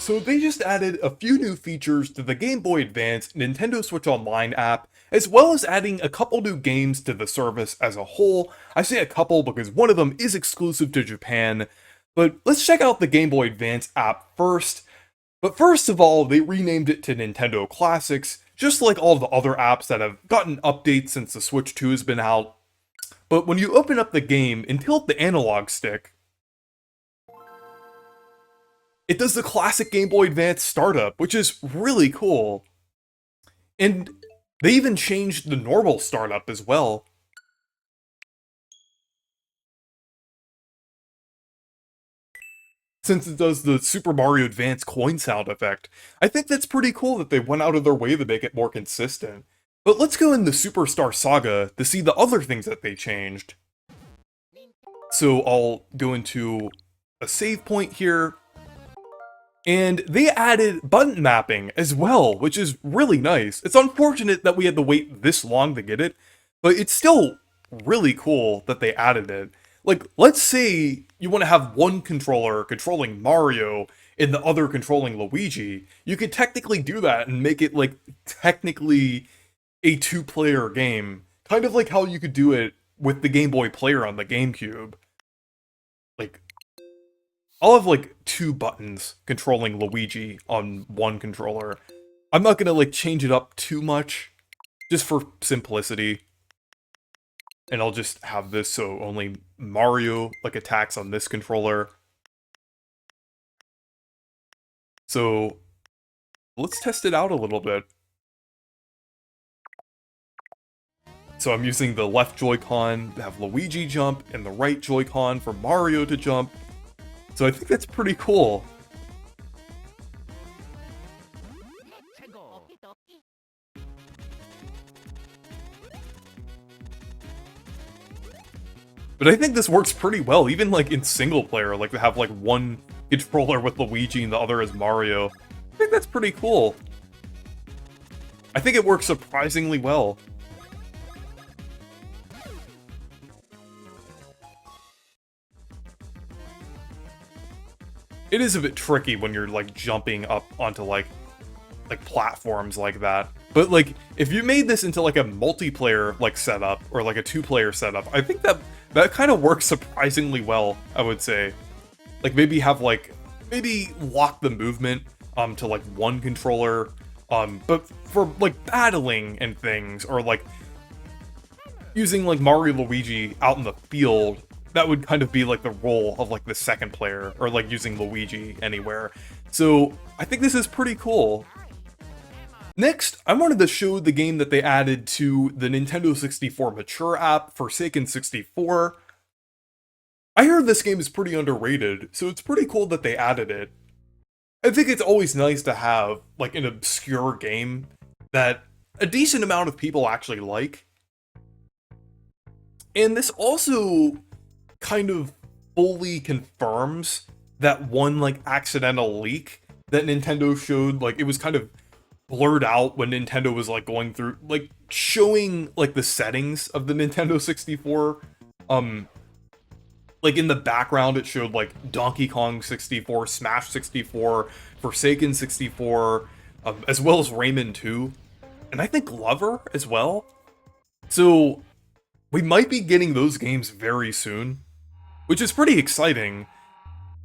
So they just added a few new features to the Game Boy Advance Nintendo Switch Online app, as well as adding a couple new games to the service as a whole. I say a couple because one of them is exclusive to Japan, but let's check out the Game Boy Advance app first. But first of all, they renamed it to Nintendo Classics, just like all the other apps that have gotten updates since the Switch 2 has been out. But when you open up the game and tilt the analog stick, it does the classic Game Boy Advance startup, which is really cool. And they even changed the normal startup as well. Since it does the Super Mario Advance coin sound effect. I think that's pretty cool that they went out of their way to make it more consistent. But let's go into Superstar Saga to see the other things that they changed. So I'll go into a save point here. And they added button mapping as well, which is really nice. It's unfortunate that we had to wait this long to get it, but it's still really cool that they added it. Like, let's say you want to have one controller controlling Mario and the other controlling Luigi. You could technically do that and make it, like, technically a two-player game. Kind of like how you could do it with the Game Boy Player on the GameCube. Like, I'll have like two buttons controlling Luigi on one controller. I'm not gonna like change it up too much, just for simplicity. And I'll just have this so only Mario like attacks on this controller. So let's test it out a little bit. So I'm using the left Joy-Con to have Luigi jump and the right Joy-Con for Mario to jump. So I think that's pretty cool. But I think this works pretty well, even like in single player, like to have like one controller with Luigi and the other is Mario. I think that's pretty cool. I think it works surprisingly well. It is a bit tricky when you're like jumping up onto like platforms like that. But like if you made this into like a multiplayer like setup or like a two-player setup, I think that kind of works surprisingly well, I would say. Like maybe have like maybe lock the movement to like one controller but for like battling and things or like using like Mario Luigi out in the field, that would kind of be like the role of like the second player or like using Luigi anywhere. So I think this is pretty cool. Next, I wanted to show the game that they added to the Nintendo 64 Mature app, Forsaken 64. I heard this game is pretty underrated, so it's pretty cool that they added it. I think it's always nice to have like an obscure game that a decent amount of people actually like. And this also kind of fully confirms that one like accidental leak that Nintendo showed. Like it was kind of blurred out when Nintendo was like going through like showing like the settings of the Nintendo 64. Like in the background it showed like Donkey Kong 64, Smash 64, Forsaken 64, as well as Rayman 2, and I think Lover as well. So we might be getting those games very soon, which is pretty exciting.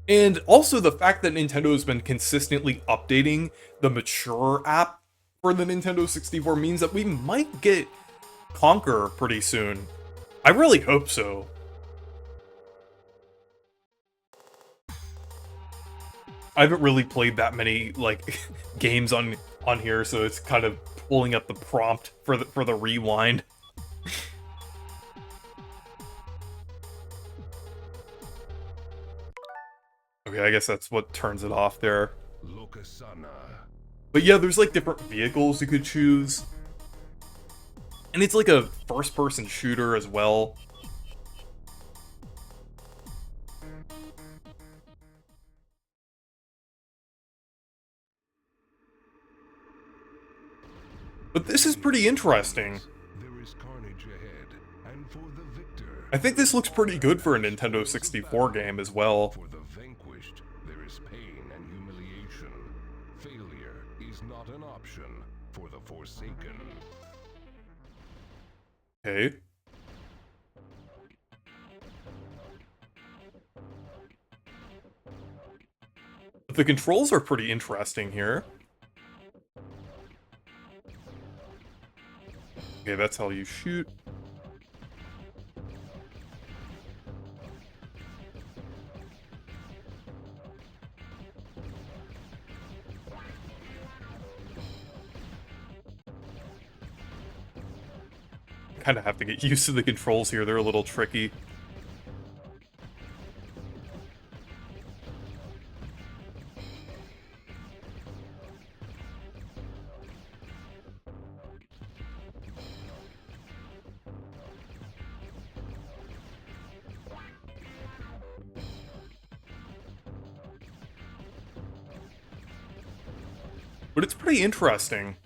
And also the fact that Nintendo has been consistently updating the Mature app for the Nintendo 64 means that we might get Conquer pretty soon. I really hope so. I haven't really played that many like games on here, so it's kind of pulling up the prompt for the rewind. Okay, I guess that's what turns it off there. But yeah, there's like different vehicles you could choose. And it's like a first-person shooter as well. But this is pretty interesting. I think this looks pretty good for a Nintendo 64 game as well. For the vanquished, there is pain and humiliation. not an option for the Forsaken. Okay. But the controls are pretty interesting here. Okay, that's how you shoot. Kind of have to get used to the controls here. They're a little tricky. But it's pretty interesting.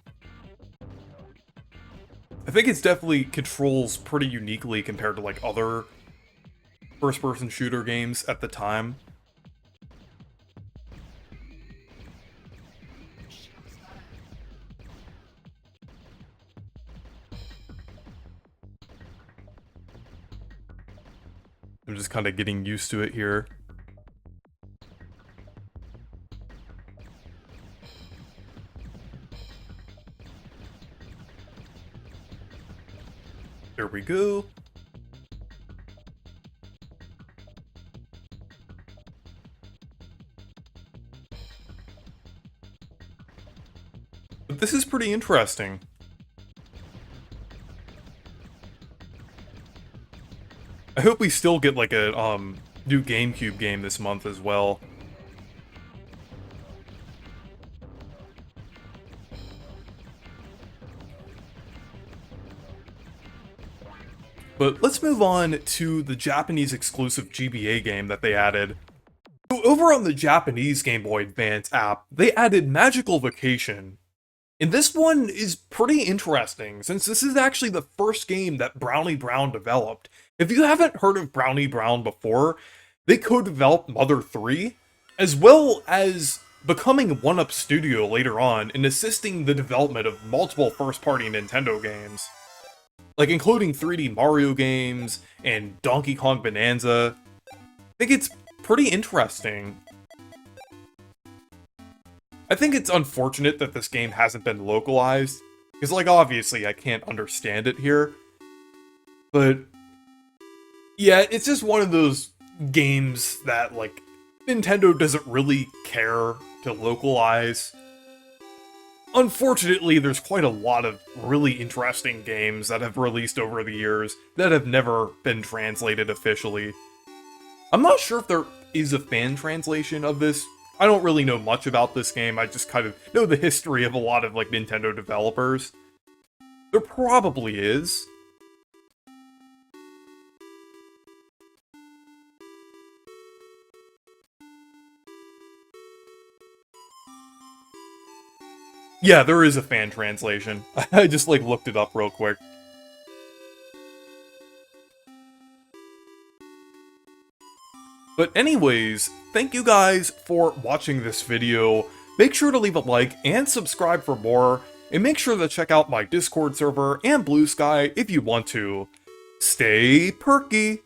I think it's definitely controls pretty uniquely compared to like other first-person shooter games at the time. I'm just kind of getting used to it here. There we go. But this is pretty interesting. I hope we still get like a new GameCube game this month as well. But let's move on to the Japanese exclusive GBA game that they added. So over on the Japanese Game Boy Advance app, they added Magical Vacation. And this one is pretty interesting, since this is actually the first game that Brownie Brown developed. If you haven't heard of Brownie Brown before, they co-developed Mother 3, as well as becoming 1UP Studio later on and assisting the development of multiple first-party Nintendo games. Like including 3D Mario games and Donkey Kong Bonanza. I think it's pretty interesting. I think it's unfortunate that this game hasn't been localized, because like obviously I can't understand it here. But yeah, it's just one of those games that like Nintendo doesn't really care to localize. Unfortunately, there's quite a lot of really interesting games that have released over the years that have never been translated officially. I'm not sure if there is a fan translation of this. I don't really know much about this game, I just kind of know the history of a lot of like Nintendo developers. There probably is. Yeah, there is a fan translation. I just like looked it up real quick. But anyways, thank you guys for watching this video. Make sure to leave a like and subscribe for more, and make sure to check out my Discord server and Blue Sky if you want to. Stay perky!